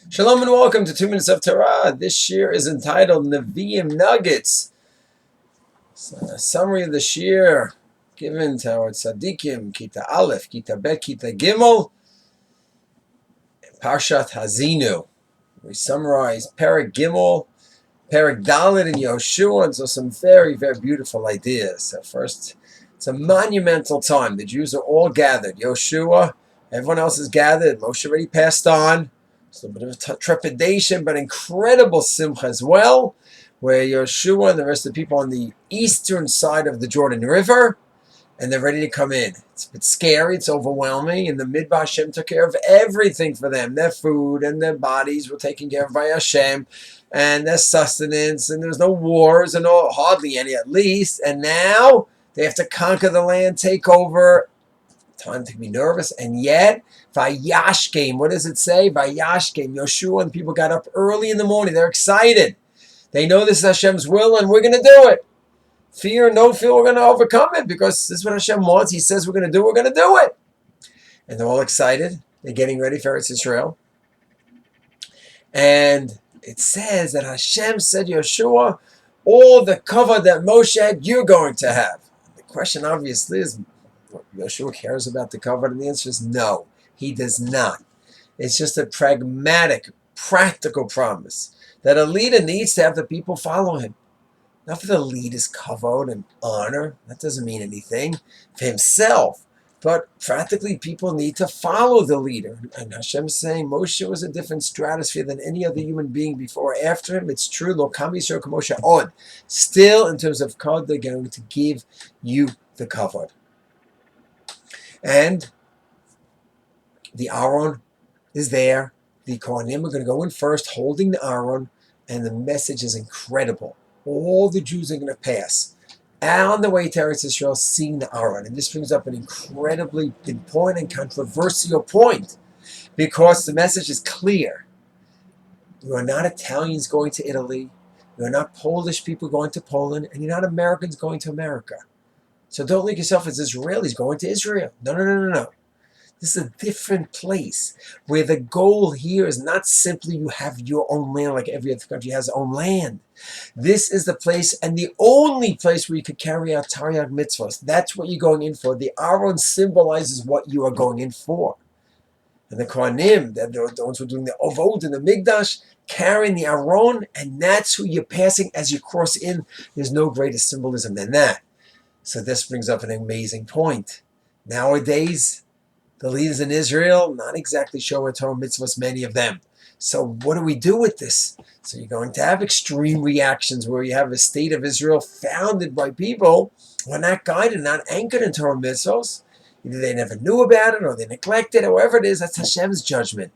Shalom and welcome to 2 Minutes of Torah. This year is entitled Nevi'im Nuggets. It's a summary of the year given to our tzaddikim, Kita Aleph, Kita Bet, Kita Gimel, Parshat Hazinu. We summarize Perek Gimel, Perek Dalet in Yehoshua, and so some very, very beautiful ideas. So first, it's a monumental time. The Jews are all gathered. Yehoshua, everyone else is gathered. Moshe already passed on. It's a bit of trepidation, but incredible simcha as well, where Yehoshua and the rest of the people on the eastern side of the Jordan River, and they're ready to come in. It's a bit scary, it's overwhelming, and the Midbar Hashem took care of everything for them. Their food and their bodies were taken care of by Hashem, and their sustenance, and there's no wars, and hardly any at least, and now they have to conquer the land, take over. Time to be nervous, and yet, Vayashkem, what does it say? Vayashkem, Yehoshua and people got up early in the morning. They're excited. They know this is Hashem's will, and we're going to do it. Fear, no fear, we're going to overcome it, because this is what Hashem wants. He says we're going to do it, we're going to do it. And they're all excited. They're getting ready for Eretz Yisrael. And it says that Hashem said, Yehoshua, all the cover that Moshe had, you're going to have. The question obviously is, Yehoshua cares about the covenant? And the answer is no, he does not. It's just a pragmatic, practical promise that a leader needs to have the people follow him. Not for the leader's kavod and honor. That doesn't mean anything for himself. But practically, people need to follow the leader. And Hashem is saying Moshe was a different stratosphere than any other human being before or after him. It's true. Lo kam yisrael k'Moshe od. Still, in terms of kavod, they're going to give you the kavod. And the Aron is there. The Kohanim are going to go in first, holding the Aron, and the message is incredible. All the Jews are going to pass on the way to Eretz Yisrael, seeing the Aron. And this brings up an incredibly important and controversial point, because the message is clear. You are not Italians going to Italy. You are not Polish people going to Poland. And you're not Americans going to America. So don't look yourself as Israelis going to Israel. No. This is a different place, where the goal here is not simply you have your own land like every other country has its own land. This is the place, and the only place where you could carry out Taryag mitzvahs. That's what you're going in for. The Aron symbolizes what you are going in for. And the Kohanim, the ones who are doing the Ovod and the Migdash, carrying the Aron, and that's who you're passing as you cross in. There's no greater symbolism than that. So this brings up an amazing point. Nowadays, the leaders in Israel, not exactly showing Torah mitzvahs, many of them. So what do we do with this? So you're going to have extreme reactions where you have a state of Israel founded by people who are not guided, not anchored in Torah mitzvahs. Either they never knew about it, or they neglected it, however it is, that's Hashem's judgment.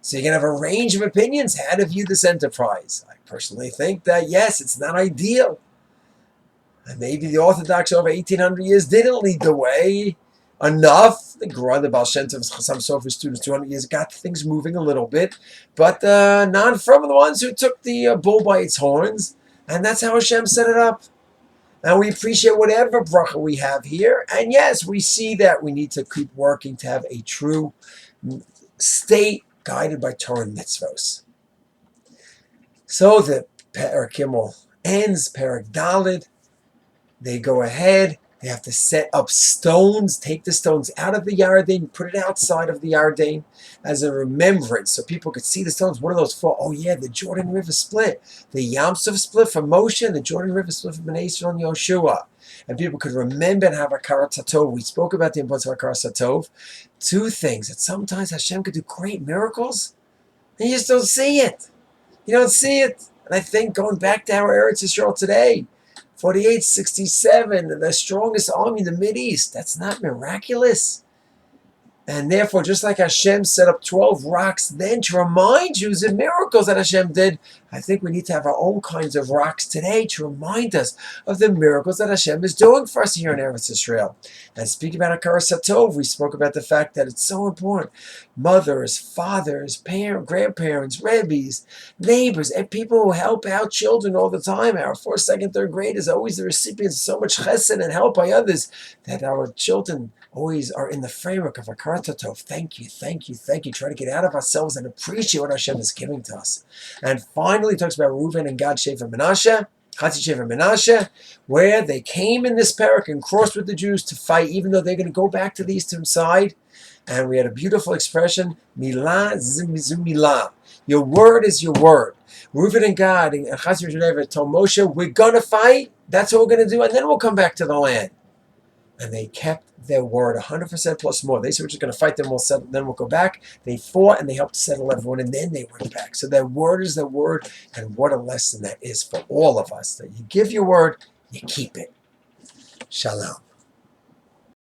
So you're going to have a range of opinions how to view this enterprise. I personally think that, yes, it's not ideal. And maybe the Orthodox over 1,800 years didn't lead the way enough. The Gra, the Baal Shem Tov, some Sofer students 200 years got things moving a little bit. But not from the ones who took the bull by its horns. And that's how Hashem set it up. And we appreciate whatever bracha we have here. And yes, we see that we need to keep working to have a true state guided by Torah and mitzvos. So the Perek Gimel ends, Perek Dalet. They go ahead, they have to set up stones, take the stones out of the Yarden, put it outside of the Yarden as a remembrance, so people could see the stones. What are those for? Oh yeah, the Jordan River split. The Yam Suf split for Moshe, and the Jordan River split for Bnei Yisrael and Yehoshua. And people could remember and have a Hakarat Hatov. We spoke about the importance of Hakarat Hatov. Two things, that sometimes Hashem could do great miracles, and you just don't see it. You don't see it. And I think going back to our Eretz Yisrael today, 4867, the strongest army in the Mideast. That's not miraculous. And therefore, just like Hashem set up 12 rocks then to remind you of miracles that Hashem did, I think we need to have our own kinds of rocks today to remind us of the miracles that Hashem is doing for us here in Eretz Yisrael. And speaking about Hakarat Hatov, we spoke about the fact that it's so important. Mothers, fathers, parents, grandparents, rebbes, neighbors, and people who help out children all the time. Our first, second, third graders are always the recipients of so much chesed and help by others that our children always are in the framework of Hakarat Baratotov. Thank you, thank you, thank you. Try to get out of ourselves and appreciate what Hashem is giving to us. And finally, it talks about Reuven and Gad, Shever, Menashe, Chatzi Shever, Menashe, where they came in this parak and crossed with the Jews to fight, even though they're going to go back to the eastern side. And we had a beautiful expression, Milah zimizu milah. Your word is your word. Reuven and Gad and Chatzi Shever told Moshe, we're going to fight. That's what we're going to do. And then we'll come back to the land. And they kept their word 100% plus more. They said, we're just going to fight them, then we'll go back. They fought and they helped settle everyone, and then they went back. So their word is their word, and what a lesson that is for all of us. That you give your word, you keep it. Shalom.